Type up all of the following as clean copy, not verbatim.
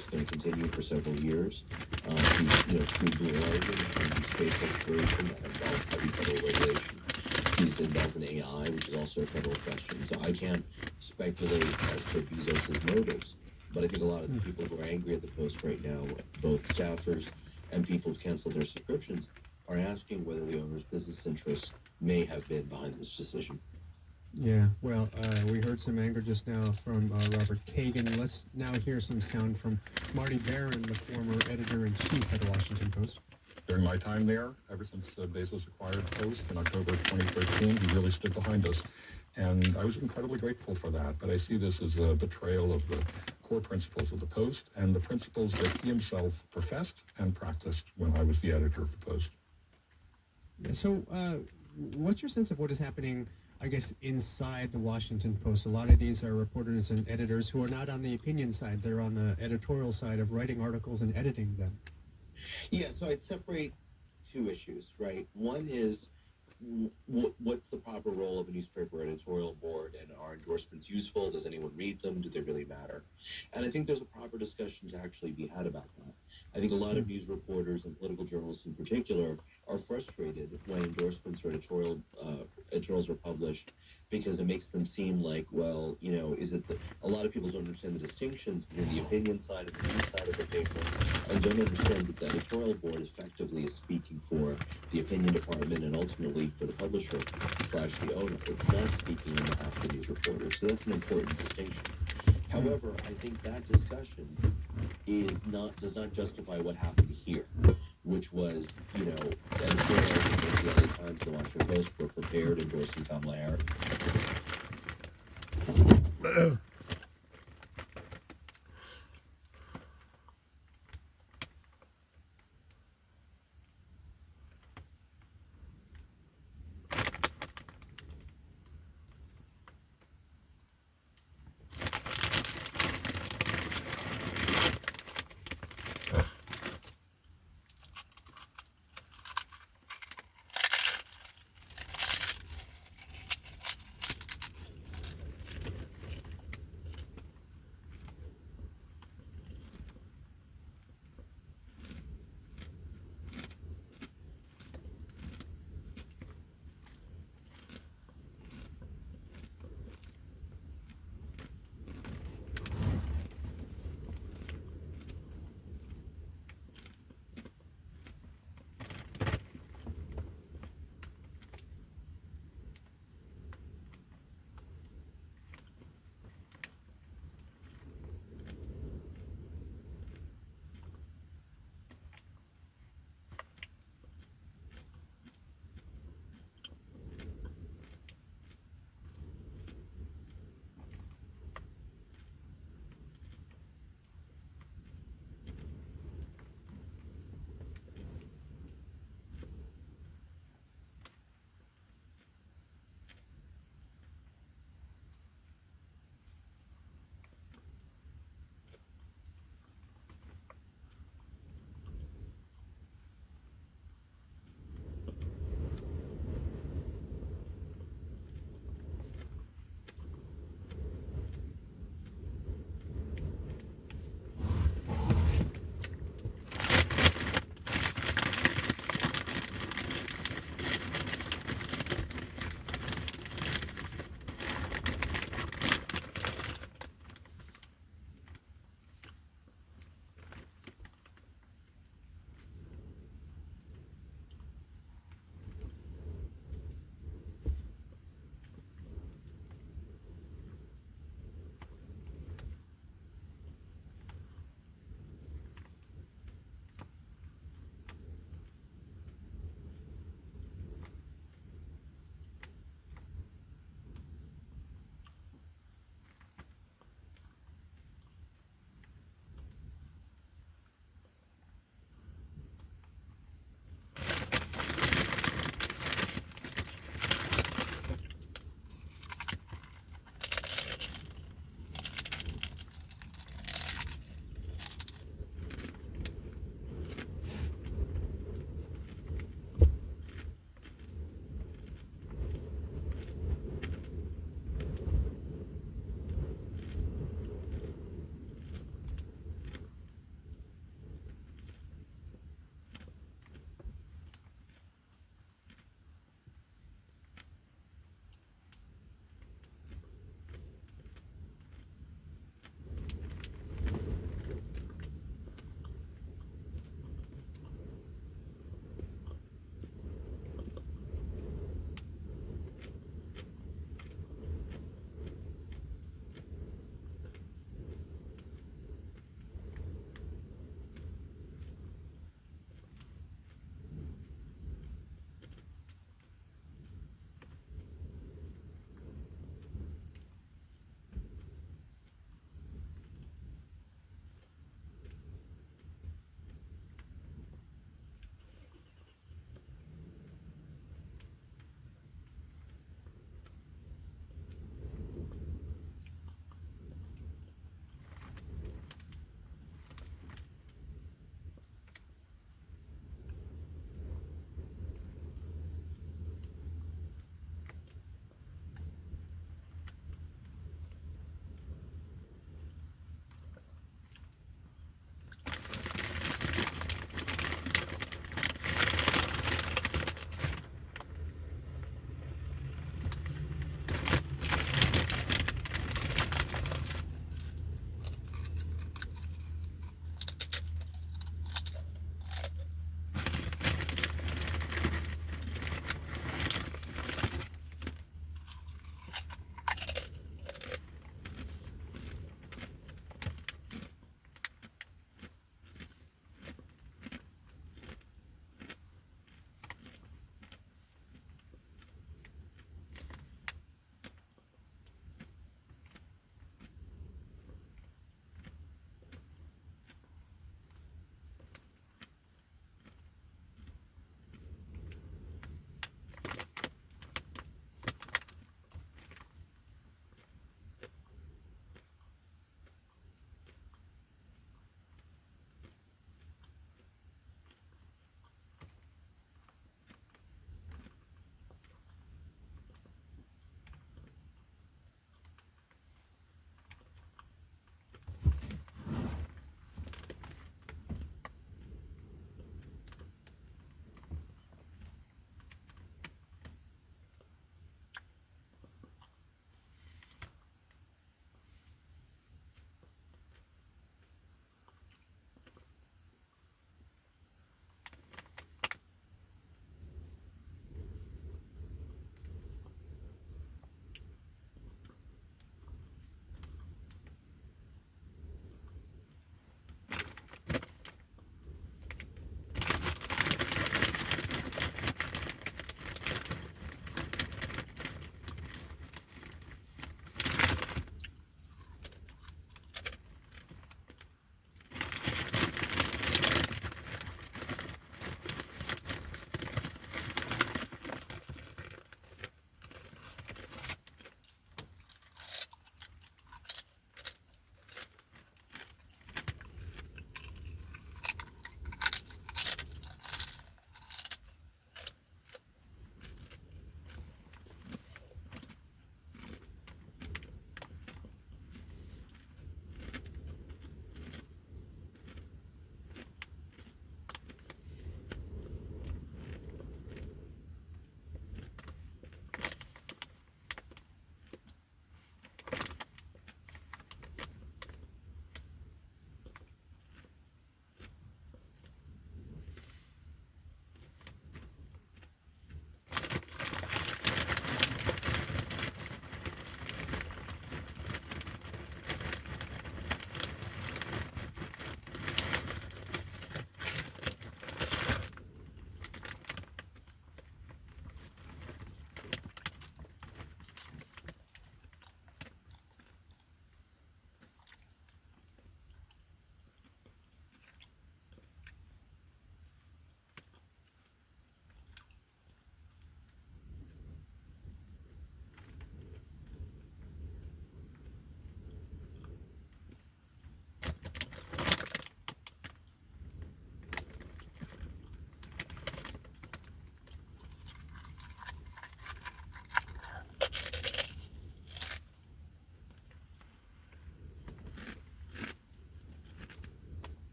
just going to continue for several years. He's, through Blue Origin and space exploration that involves heavy federal regulation. He's involved in AI, which is also a federal question. So I can't speculate as to Bezos' motives, but I think a lot of the people who are angry at the Post right now, both staffers and people who've canceled their subscriptions, are asking whether the owner's business interests may have been behind this decision. Yeah, well, we heard some anger just now from Robert Kagan. Let's now hear some sound from Marty Barron, the former editor-in-chief at the Washington Post. During my time there, ever since Bezos acquired Post in October of 2013, he really stood behind us. And I was incredibly grateful for that. But I see this as a betrayal of the core principles of the Post and the principles that he himself professed and practiced when I was the editor of the Post. So what's your sense of what is happening, I guess, inside the Washington Post? A lot of these are reporters and editors who are not on the opinion side. They're on the editorial side of writing articles and editing them. Yeah, so I'd separate two issues, right? One is what's the proper role of a newspaper editorial board, and are endorsements useful? Does anyone read them? Do they really matter? And I think there's a proper discussion to actually be had about that. I think a lot of news reporters and political journalists in particular are frustrated when endorsements or editorials are published, because it makes them seem like, well, is it a lot of people don't understand the distinctions between the opinion side and the news side of the paper, and don't understand that the editorial board effectively is speaking for the opinion department and ultimately for the publisher / the owner. It's not speaking on behalf of the news reporter. So that's an important distinction. However, I think that discussion does not justify what happened here, which was, editorials in the LA Times and the Washington Post were prepared endorsing Kamala Harris.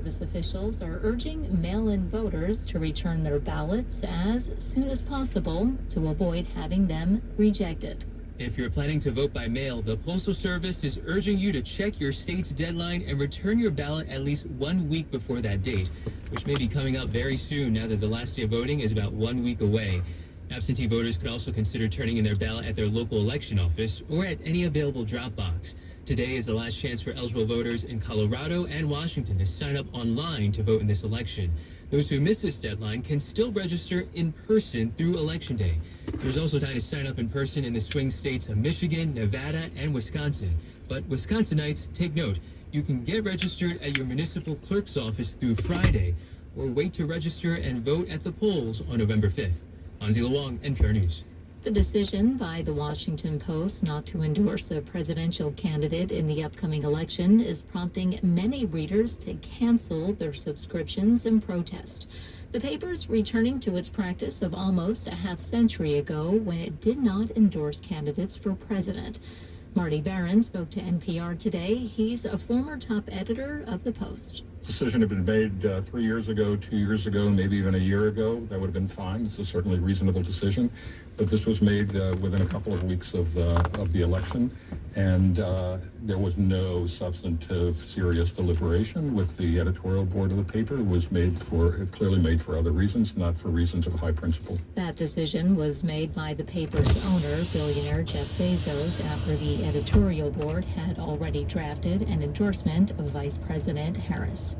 Service officials are urging mail-in voters to return their ballots as soon as possible to avoid having them rejected. If you're planning to vote by mail, the Postal Service is urging you to check your state's deadline and return your ballot at least 1 week before that date, which may be coming up very soon now that the last day of voting is about 1 week away. Absentee voters could also consider turning in their ballot at their local election office or at any available drop box. Today is the last chance for eligible voters in Colorado and Washington to sign up online to vote in this election. Those who miss this deadline can still register in person through Election Day. There's also time to sign up in person in the swing states of Michigan, Nevada, and Wisconsin. But Wisconsinites, take note, you can get registered at your municipal clerk's office through Friday, or wait to register and vote at the polls on November 5th. Anzila Wong, NPR News. The decision by the Washington Post not to endorse a presidential candidate in the upcoming election is prompting many readers to cancel their subscriptions and protest. The paper's returning to its practice of almost a half century ago when it did not endorse candidates for president. Marty Barron spoke to NPR today. He's a former top editor of the Post. Decision had been made 3 years ago, 2 years ago, maybe even a year ago. That would have been fine. It's a certainly reasonable decision. But this was made within a couple of weeks of the election, and there was no substantive, serious deliberation with the editorial board of the paper. It was clearly made for other reasons, not for reasons of high principle. That decision was made by the paper's owner, billionaire Jeff Bezos, after the editorial board had already drafted an endorsement of Vice President Harris.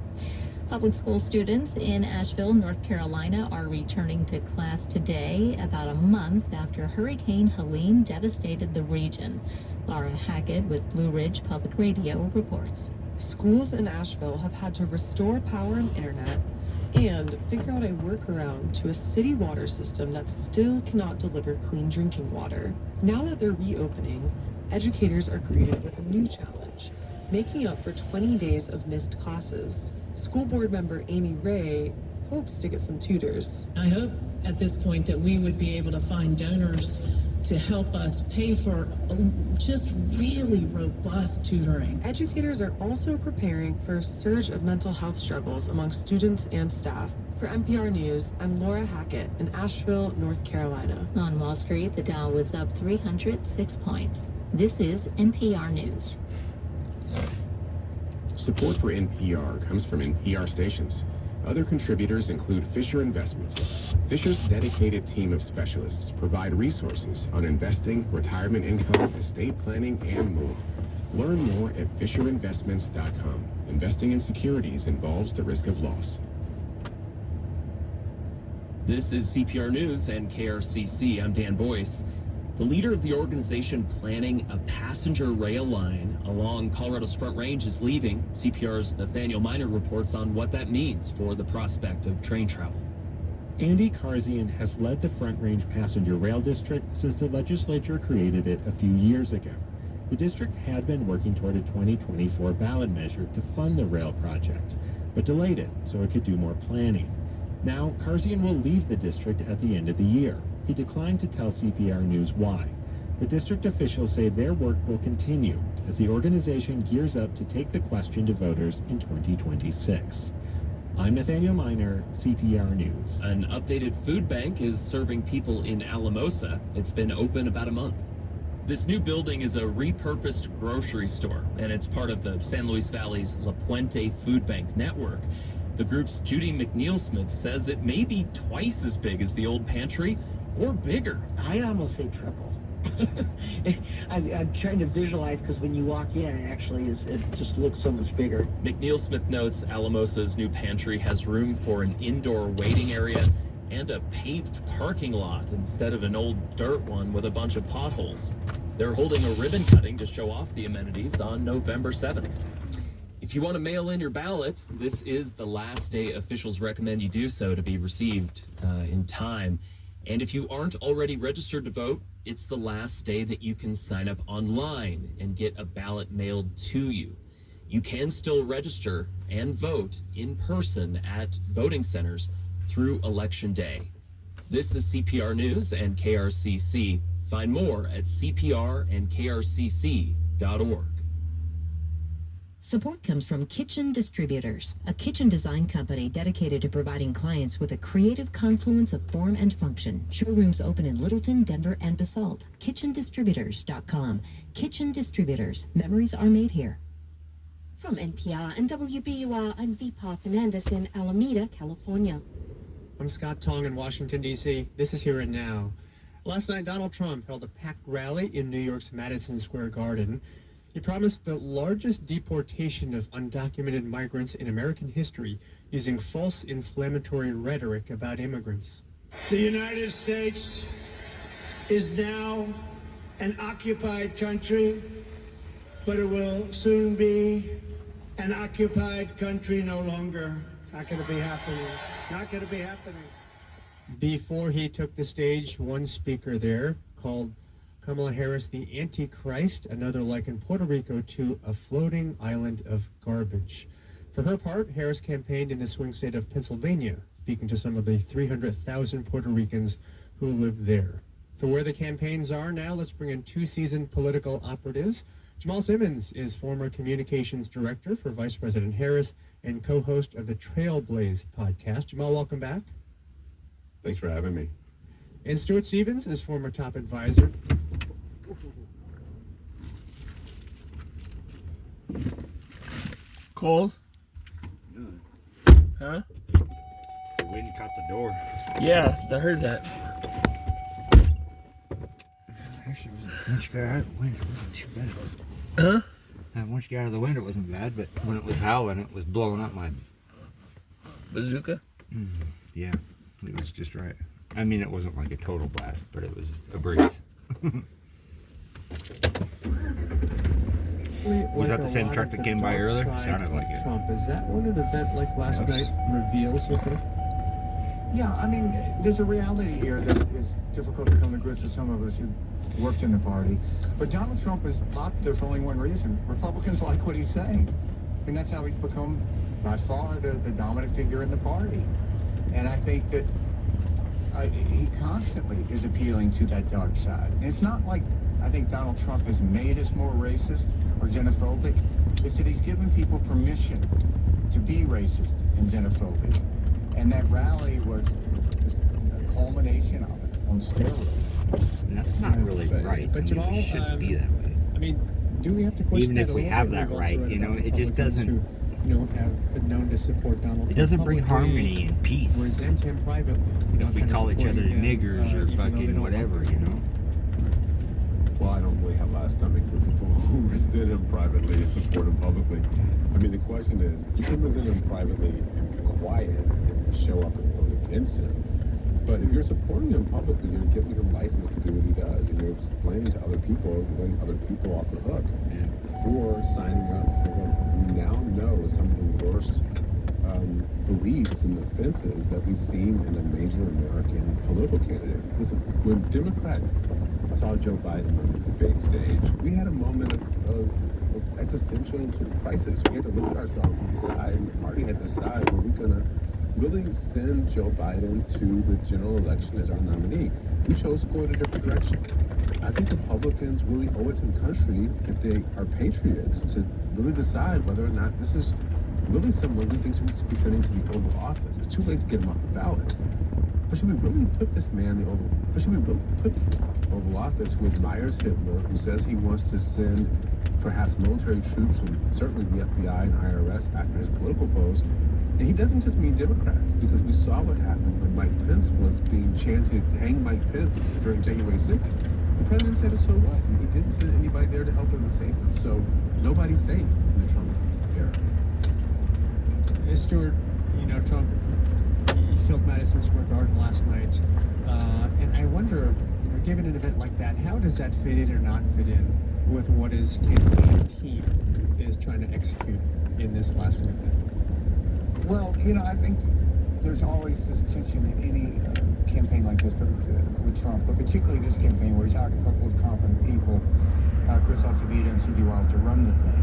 Public school students in Asheville, North Carolina are returning to class today, about a month after Hurricane Helene devastated the region. Laura Hackett with Blue Ridge Public Radio reports. Schools in Asheville have had to restore power and internet and figure out a workaround to a city water system that still cannot deliver clean drinking water. Now that they're reopening, educators are greeted with a new challenge, making up for 20 days of missed classes. School board member Amy Ray hopes to get some tutors. I hope at this point that we would be able to find donors to help us pay for just really robust tutoring. Educators are also preparing for a surge of mental health struggles among students and staff. For NPR News, I'm Laura Hackett in Asheville, North Carolina. On Wall Street, the Dow was up 306 points. This is NPR News. Support for NPR comes from NPR stations. Other contributors include Fisher Investments. Fisher's dedicated team of specialists provide resources on investing, retirement income, estate planning, and more. Learn more at FisherInvestments.com. Investing in securities involves the risk of loss. This is CPR News and KRCC. I'm Dan Boyce. The leader of the organization planning a passenger rail line along Colorado's Front Range is leaving. CPR's Nathaniel Miner reports on what that means for the prospect of train travel. Andy Karzian has led the Front Range Passenger Rail District since the legislature created it a few years ago. The district had been working toward a 2024 ballot measure to fund the rail project, but delayed it so it could do more planning. Now, Karzian will leave the district at the end of the year. He declined to tell CPR News why, but district officials say their work will continue as the organization gears up to take the question to voters in 2026. I'm Nathaniel Miner, CPR News. An updated food bank is serving people in Alamosa. It's been open about a month. This new building is a repurposed grocery store, and it's part of the San Luis Valley's La Puente Food Bank network. The group's Judy McNeil-Smith says it may be twice as big as the old pantry, or bigger. I'd almost say triple. I'm trying to visualize because when you walk in, it just looks so much bigger. McNeil-Smith notes Alamosa's new pantry has room for an indoor waiting area and a paved parking lot instead of an old dirt one with a bunch of potholes. They're holding a ribbon cutting to show off the amenities on November 7th. If you want to mail in your ballot, this is the last day officials recommend you do so to be received in time. And if you aren't already registered to vote, it's the last day that you can sign up online and get a ballot mailed to you. You can still register and vote in person at voting centers through Election Day. This is CPR News and KRCC. Find more at cprandkrcc.org. Support comes from Kitchen Distributors, a kitchen design company dedicated to providing clients with a creative confluence of form and function. Showrooms open in Littleton, Denver, and Basalt. KitchenDistributors.com. Kitchen Distributors. Memories are made here. From NPR and WBUR, I'm Deepa Fernandez in Alameda, California. I'm Scott Tong in Washington, D.C. This is Here and Now. Last night, Donald Trump held a packed rally in New York's Madison Square Garden. He promised the largest deportation of undocumented migrants in American history using false inflammatory rhetoric about immigrants. The United States is now an occupied country, but it will soon be an occupied country no longer. Not going to be happening. Not going to be happening. Before he took the stage, one speaker there called Kamala Harris the Antichrist, another likened Puerto Rico to a floating island of garbage. For her part, Harris campaigned in the swing state of Pennsylvania, speaking to some of the 300,000 Puerto Ricans who live there. For where the campaigns are now, let's bring in two seasoned political operatives. Jamal Simmons is former communications director for Vice President Harris and co-host of the Trailblaze podcast. Jamal, welcome back. Thanks for having me. And Stuart Stevens is former top advisor. Cold? Huh? The wind caught the door. Yeah, I heard that. Actually, once you got out of the wind, it wasn't too bad. Huh? And once you got out of the wind, it wasn't bad, but when it was howling, it was blowing up my bazooka. Yeah, it was just right. I mean, it wasn't like a total blast, but it was a breeze. Was that the same truck that came by earlier? Sounded like it. Trump. Is that what an event like last night reveals, you think? Yeah, I mean, there's a reality here that is difficult to come to grips with some of us who worked in the party. But Donald Trump is popular for only one reason. Republicans like what he's saying. I mean, that's how he's become, by far, the dominant figure in the party. And I think that he constantly is appealing to that dark side. And it's not like I think Donald Trump has made us more racist or xenophobic. It's that he's given people permission to be racist and xenophobic. And that rally was just a culmination of it on steroids. And that's not really right. But Jamal, it shouldn't be that way. I mean, do we have to question even if we have that right, you know, it just doesn't. Who, have been known to support Donald Trump. It doesn't bring harmony and peace. Resent him privately. If we call each other niggers or fucking whatever, you know. Well, I don't really have a lot of stomach for people who resent him privately and support him publicly. I mean, the question is, you can resent him privately and be quiet and show up and vote against him. But if you're supporting him publicly, you're giving him license to do what he does, and you're explaining to other people, letting other people off the hook for signing up for what we now know is some of the worst beliefs and offenses that we've seen in a major American political candidate. Listen, when Democrats saw Joe Biden on the debate stage, we had a moment of existential crisis. We had to look at ourselves and decide, and the party had to decide, were we going to really send Joe Biden to the general election as our nominee? We chose to go in a different direction. I think Republicans really owe it to the country that they are patriots to really decide whether or not this is really someone we think should be sending to the Oval Office. It's too late to get him off the ballot. But should we really put this man in the Oval? But should we really put Oval Office with Myers Hitler, who says he wants to send perhaps military troops and certainly the FBI and IRS after his political foes? And he doesn't just mean Democrats, because we saw what happened when Mike Pence was being chanted, "Hang Mike Pence," during January 6th. The president said, so what? And he didn't send anybody there to help him and save him. So nobody's safe in the Trump era. Stuart, Trump, he filled Madison Square Garden last night. And I wonder, given an event like that, how does that fit in or not fit in with what his campaign team is trying to execute in this last week? Well, I think there's always this tension in any campaign like this, but with Trump, but particularly this campaign where he's hired a couple of competent people, Chris Acevita and Susie Wiles, to run the thing.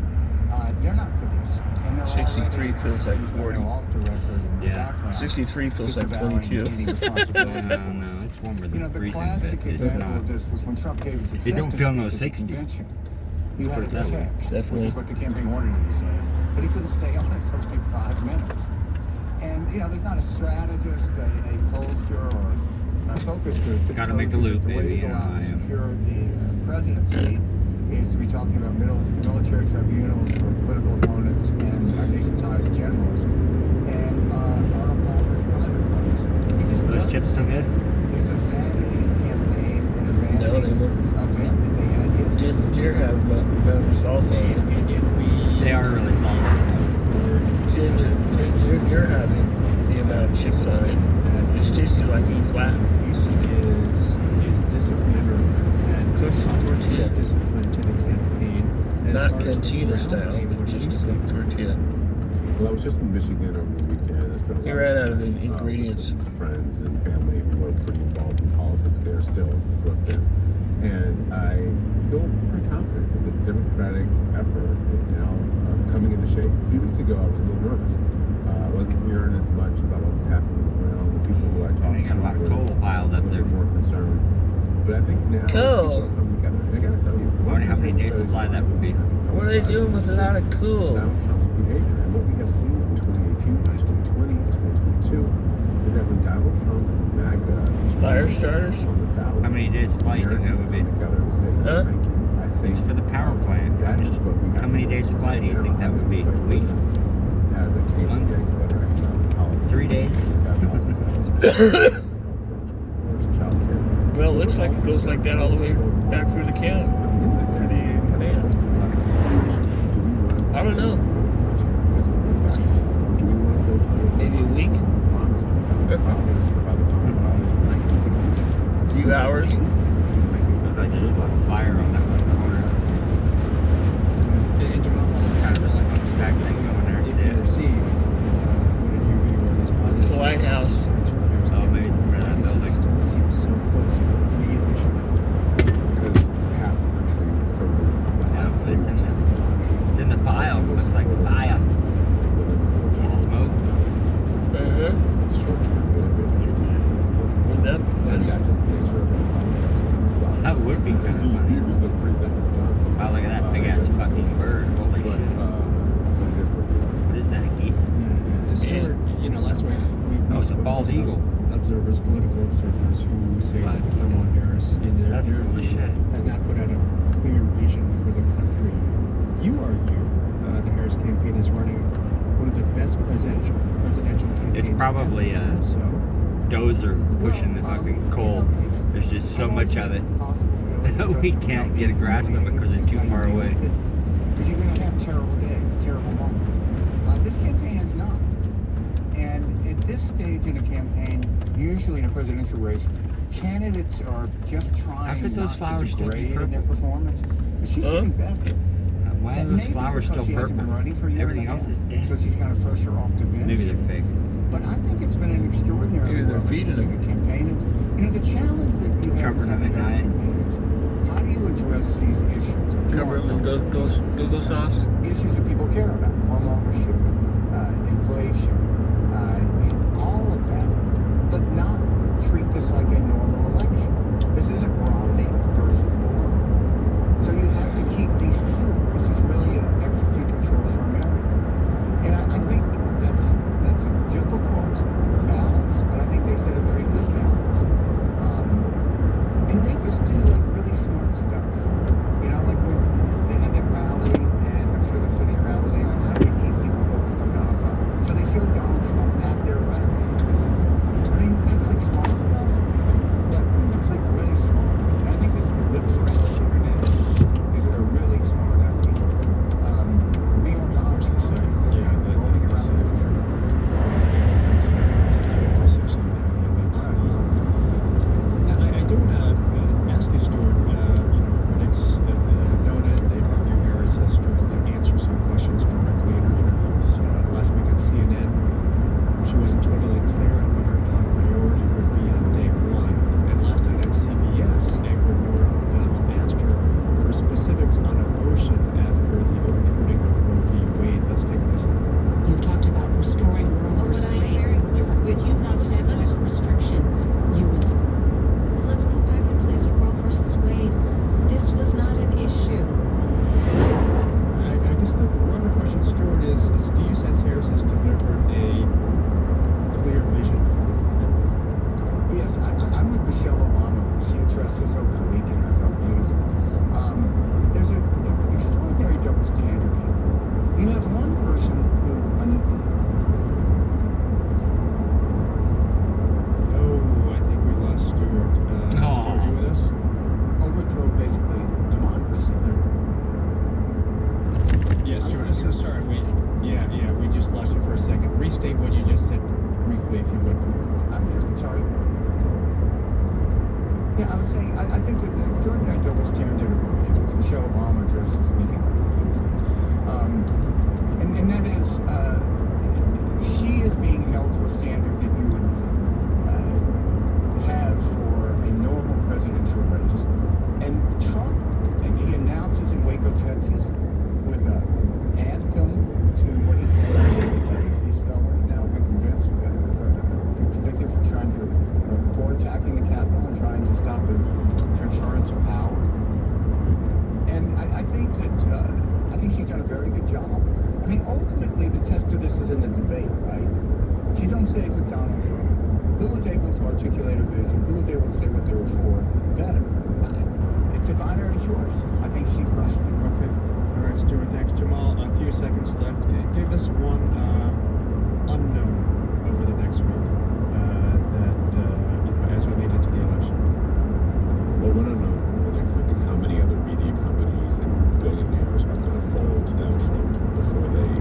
They're not for this. And they're 63 feels like 40. Off the record in the background. 63 feels like 22. No, it's warmer than the freezing. classic example of this was when Trump gave his acceptance It don't feel no speech at the 60. convention. You had it checked, Definitely. which is what the campaign wanted him to say. But he couldn't stay on it for like 5 minutes. And, there's not a strategist, a pollster, or a focus group that Gotta tells make the you loop, that the way to baby, go you know, out I and am. secure the presidency is to be talking about military tribunals for political opponents and our nation's highest generals. And Arnold Palmer's private parts. He just Those does chips still good? It's a vanity campaign and a vanity event that they had yesterday. Deer have about salty. They are really salty. You're having the amount of chips on it. It just tasted like flat. Is discipline or Cooked tortilla. discipline to the campaign. As Not far as the cantina ground style, game, but what do you just see? cooked tortilla. Well, I was just in Michigan over the weekend. I spent a lot He of ran time out of with ingredients. some friends and family who are pretty involved in politics there still. I grew up there. And I feel pretty confident that the Democratic effort is now coming into shape. A few weeks ago, I was a little nervous. I wasn't hearing as much about what was happening on the ground. The people who I talked They got a lot of coal piled up there. more concerned. But I think now people are coming together. And I gotta tell you, I wonder how many days supply that would be. What are they doing with a lot of coal? Donald Trump's behavior. And what we have seen in 2018, 2020, 2022 is that when Donald Trump and MAGA Fire starters? on the ballot, How many days supply do you think that would be? together to say Huh? thank you. I think It's for the power plant. that is what we How many days supply do you think that would be? A week? as a case to getting better economic policy. 3 days? Well, it looks like it goes like that all the way back through the can. I don't know. Maybe a week? A few hours? Looks like there's a lot of fire on that one corner. Kind of a smokestack thing going there. If you see what an UV or these positive It's a lighthouse. signs from others, Oh, maybe it's part of that it building. still seems so close, notably in Michigan. Because half the country, sort of the half Yeah, it's in the pile. Looks like fire. See the smoke? short-term benefit. Wouldn't that be And funny? that's just the nature of our politics. And it sucks. That would be kind of funny. It was a pretty technical time. Wow, look at that big ass fucking bird. Holy But, shit. but it is what it is. What is that? A geese? Stuart, last week we Oh, it's a spoke bald to some eagle. observers, political observers, who say that Kamala Harris, in their That's cool as view, shit. has not put out a clear vision for the country. You argue the Harris campaign is running one of the best presidential campaigns. It's probably ever. So Dozer pushing the fucking coal. There's just so much of it. We can't get a grasp of it because it's too far away. Because you're going to have terrible days, terrible moments. This campaign is not. And at this stage in a campaign, usually in a presidential race, candidates are just How trying could those not to flowers still be degrade in their purple? performance. But she's getting better. Why are That those may be flowers because still she hasn't been purple? running for a year Everything and a else is half, dead. so she's kind of fresher off the bench. Maybe they're fake. But I think it's been an extraordinarily Maybe they're well feeding executed campaign. And, the challenge that you have Covered inside them the at Harris night. campaign is how do you address these issues? that you Cover all them in talk go sauce. issues that people care about, home ownership, inflation, all of that, but not treat this like a normal election. This isn't Romney versus Malone. So you have to keep these two. This is really an existential choice for America. And I think that's a difficult balance, but I think they set a very good balance. And they just do like really smart stuff. Like when they had that rally, and I'm sure they're sitting around saying, like, how do we keep people focused on Donald Trump? So they showed Donald Trump at their rally. I mean, that's like small stuff, but it's like really smart. And I think this looks relatively ridiculous. These are really smart ideas. Meanwhile, Donald Trump is just kind of roaming around the country. Now, I do want to ask you, Stuart. Critics have noted, they argue Harris has struggled to answer some questions directly in her interviews. Last week on CNN, she wasn't totally clear on what her top priority would be on day one. And last night on CBS, anchor Nora O'Donnell asked her for specifics on abortion after the overturning of Roe v. Wade. Let's take a listen. You've talked about restoring Roe versus Wade. Very clear. But you've not said what restrictions you would support. Well, let's put back in place Roe versus Wade. This was not an issue. watched this over the weekend. I thought beautiful. There's an extraordinary double standard here. You have one person who... I think we lost Stuart. Stuart, you with us? Overthrow, basically, democracy. Yeah, Stuart, I'm so sorry. We just lost you for a second. Restate what you just said briefly, if you would. I'm sorry. Yeah, I was saying, I think there's an extraordinary double standard at work here, which Michelle Obama addressed this weekend. And that is, she is being held to a standard that you would have for a normal presidential race. And Trump, he announces in Waco, Texas, with an anthem to what he calls these felons now been convicted for trying to, for attacking the Capitol and trying to stop the transference of power. And I think she's done a very good job. I mean, ultimately, the test of this is in the debate, right? She's on stage with Donald Trump. Who was able to articulate a vision? Who was able to say what they were for better? It's a binary choice. I think she crushed it. Okay. All right, Stuart, thanks. Jamal, a few seconds left. Give us one unknown over the next week as we lead into the election. Well, one unknown over the next week is how many other media companies and billionaires are going to fold down Trump before they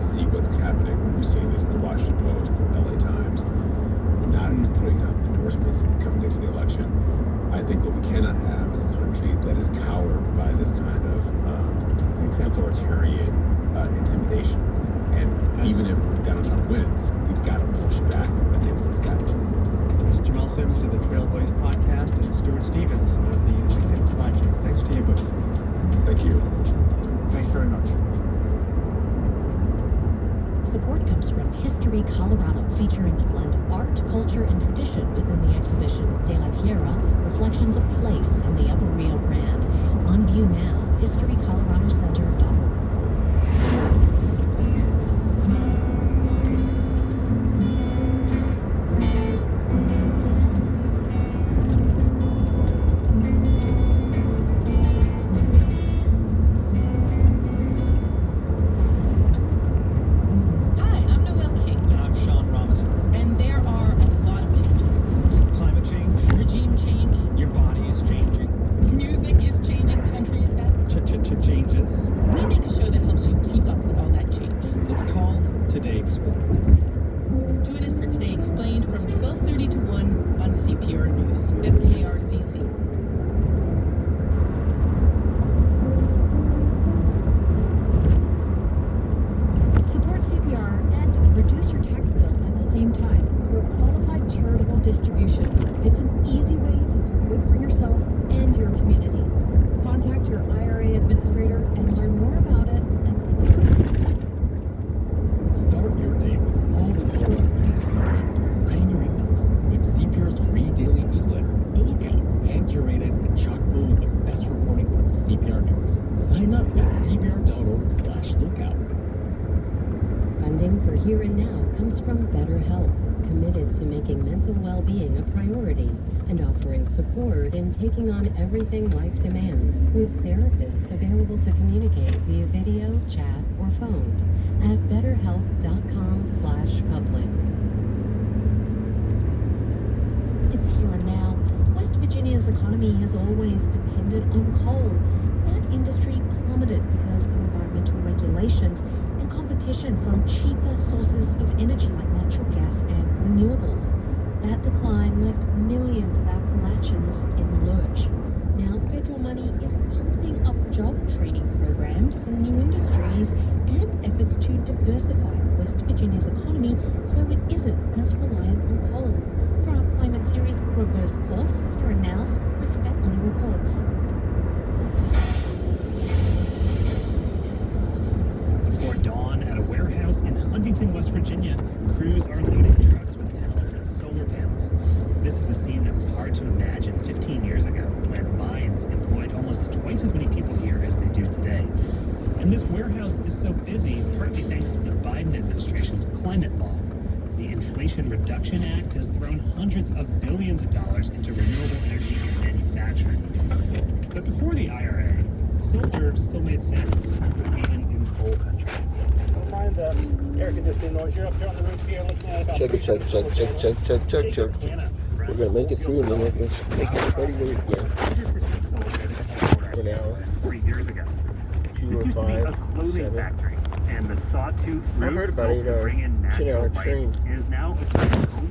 see what's happening. We've seen this, the Washington Post, LA Times, not putting out endorsements coming into the election. I think what we cannot have is a country that is cowered by this kind of authoritarian intimidation. And even if Donald Trump wins, we've got to push back against this guy. It's Jamal Simmons of the Trailblaze Podcast and Stuart Stevens of the LinkedIn Project. Thanks to you both. Thank you. Thanks very much. Support comes from History Colorado, featuring a blend of art, culture, and tradition within the exhibition De la Tierra, Reflections of Place in the Upper Rio Grande. On view now, historycoloradocenter.org. Support in taking on everything life demands, with therapists available to communicate via video, chat, or phone at betterhelp.com/public. It's here and now. West Virginia's economy has always depended on coal. That industry plummeted because of environmental regulations and competition from cheaper sources of energy like natural gas and renewables. That decline left millions of Appalachians in the lurch. Now federal money is pumping up job training programs, some new industries, and efforts to diversify West Virginia's economy so it isn't as reliant on coal. For our climate series Reverse Course, here and now's Chris Bentley reports. Before dawn at a warehouse in Huntington, West Virginia, crews are loading trucks with pallets of solar panels. This is a scene that was hard to imagine 15 years ago, when mines employed almost twice as many people here as they do today. And this warehouse is so busy, partly thanks to the Biden administration's climate law. The Inflation Inflation Reduction Act has thrown hundreds of billions of dollars into renewable energy and manufacturing. But before the IRA, solar still made sense, even in coal country. Don't mind the air conditioning noise. You're up here on the roof here looking at about Check. We're gonna make it through, man. Let's make everybody wait again. For an hour. 3 years ago. 2 This or used to be 5, a clothing 7. factory, and the sawtooth I roof heard about built to 8-hour, bring in natural 10-hour light train. is now a home.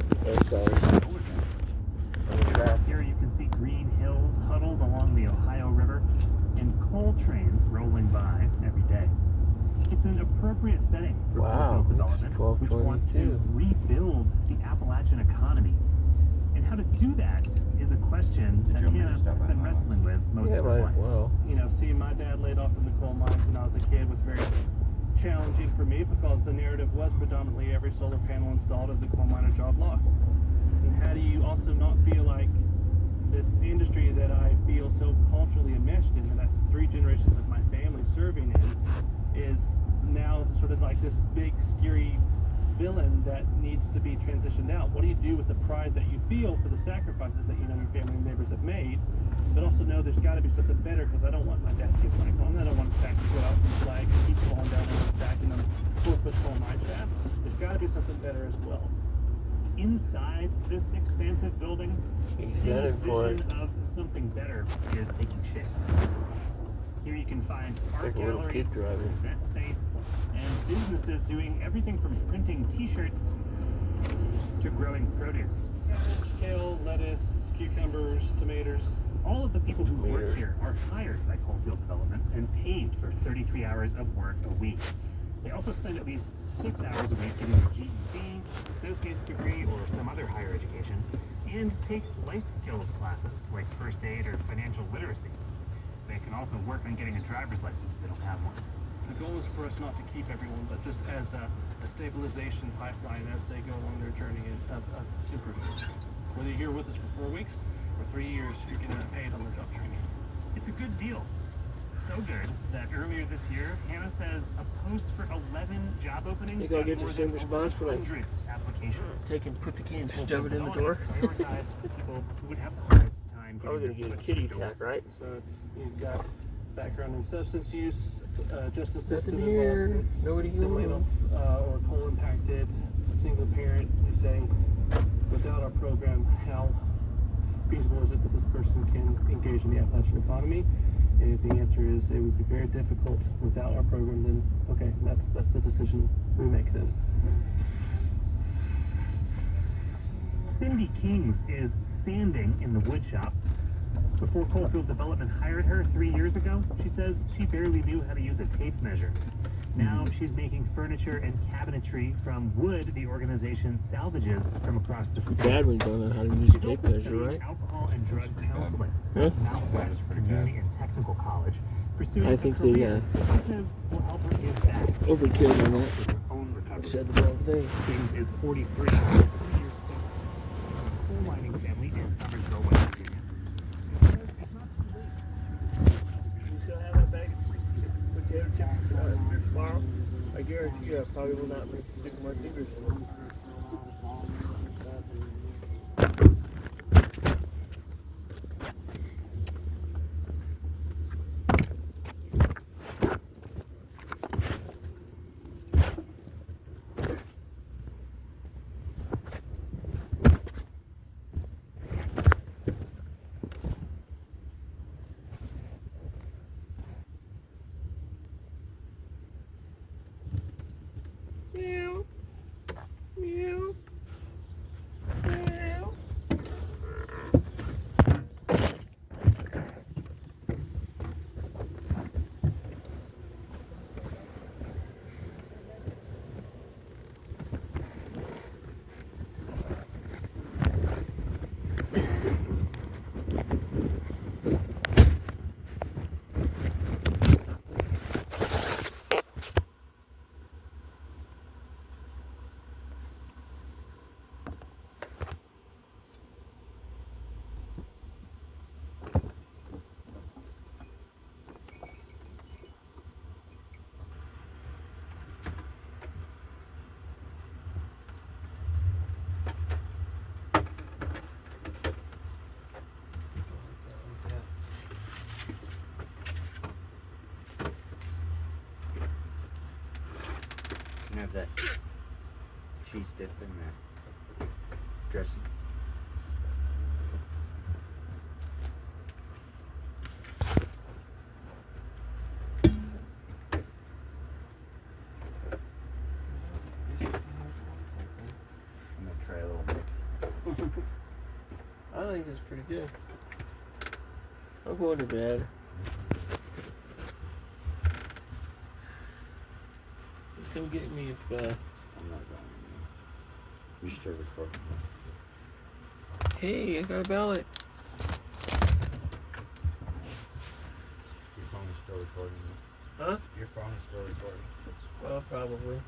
That's Here you can see green hills huddled along the Ohio River and coal trains rolling by every day. It's an appropriate setting for Wow, coal development, which wants to rebuild the Appalachian economy. And how to do that is a question that Hannah has been wrestling with most of his life. You know, seeing my dad laid off from the coal mines when I was a kid was very challenging for me because the narrative was predominantly every solar panel installed as a coal miner job lost. And how do you also not feel like this industry that I feel so culturally enmeshed in, that I have 3 generations of my family serving in, is now sort of like this big, scary villain that needs to be transitioned out? What do you do with the pride that you feel for the sacrifices that you know your family and neighbors have made, but also know there's got to be something better, because I don't want my dad to get back on. I don't want his back to go out and flag and keep falling down and back in the 4-foot coal mine shaft. There's got to be something better as well. Inside this expansive building, his vision of something better is taking shape. Here you can find art galleries, event space, and businesses doing everything from printing t-shirts to growing produce. Cabbage, kale, lettuce, cucumbers, tomatoes. All of the people who work here are hired by Coalfield Development and paid for 33 hours of work a week. They also spend at least 6 hours a week getting a GED, associate's degree, or some other higher education, and take life skills classes like first aid or financial literacy. They can also work on getting a driver's license if they don't have one. The goal is for us not to keep everyone, but just as a stabilization pipeline as they go along their journey of improvement. Whether you're here with us for 4 weeks or 3 years, you're getting paid on the job training. It's a good deal. So good that earlier this year, Hannah says a post for 11 job openings Think I'll get more the same than response for like 100 applications. take and put the key and shove it in the door? Prioritized people who would have the hardest time Probably gonna get a kitty tack, right? So you've got background in substance use, justice system Nothing here. Nobody here. Or coal impacted, single parent. You say, without our program, how feasible is it that this person can engage in the Appalachian economy? And if the answer is it would be very difficult without our program, then okay, that's the decision we make then. Cindy Kings is sanding in the wood shop. Before Coalfield Development hired her 3 years ago, she says she barely knew how to use a tape measure. Now she's making furniture and cabinetry from wood the organization salvages from across the state. Dad would don't know how to use a She's tape also measure, studying right? alcohol and drug counseling Huh? at Southwest Virginia and Technical College, pursuing I a think they career she says will help her give back. overkilled on that. Her own recovery. Said the wrong thing. Kings is 43. 3 years old. Coal mining family in Summersville, West Virginia. You still have that bag of potato chips for tomorrow? I guarantee you I probably will not make stick my fingers in them. Meow. Meow. Meow. have that cheese dip in there. Dressing. I'm gonna try a little mix. I think it's pretty good. I'm going to bed. Come get me if I'm not going anywhere. You still recording. Hey, I got a ballot. Your phone is still recording. Huh? Your phone is still recording. Well, probably.